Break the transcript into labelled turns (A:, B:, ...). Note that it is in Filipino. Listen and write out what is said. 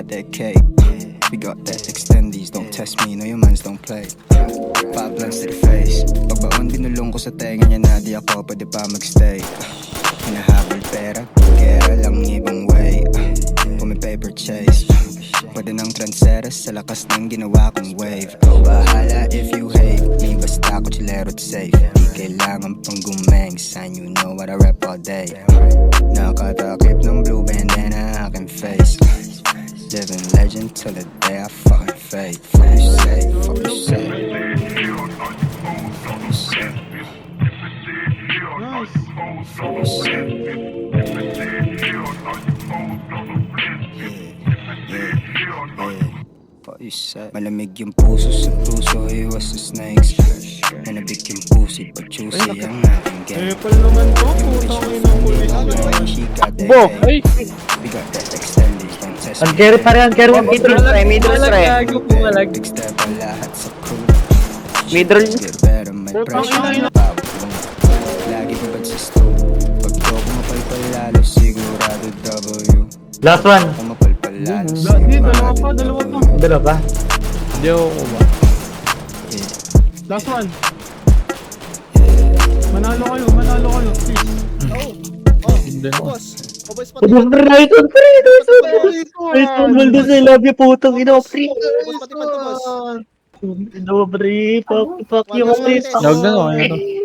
A: got that cake. We got that extendies, don't test me, no your mans don't play. 5 blunts to the face. Pagbaon binulong ko sa tenga niya na di ako pwede pa magstay. Hinahabol pera, kera lang ibang way. Kung may paper chase, pwede ng trendsetters sa lakas ng ginawa kong wave. Ikaw bahala if you hate me, basta ako chilero't safe. Di kailangan pang gumeng, sign you know what I rap all day. Nakatakip ng blue bandana aking face. Living legend till the day I fucking fade. Fuck you say, fuck you say. Fuck you say. Fuck you say. Malamig yung puso sa puso, iwas sa snakes. Nanabik yung pusi, pag choosy ang aking game.
B: Pala naman to, putang ina mo.
C: Bo!
A: We got that extended, don't test me.
C: Ang carry pa rin, ang carry ng middle try, middle try.
B: Gago po malag.
A: Big step ang lahat sa crew.
C: Middle.
A: Get better, may pressure na bawat mo. Lagi pa ba't sa stool? Pag ko kumapalpal lalo, sigurado W.
C: Last one.
A: Kumapalpal lalo,
B: Di, dalawa pa.
C: Dalawa pa.
B: Hindi ako ba? Last one. Manalo kayo, please. Hindi na.
C: Ubus na rin ito, pre. Ito, Valdez, I love you, putang ina, pre. Ino, pre. Fuck you, pre.
B: Huwag na, okay na to.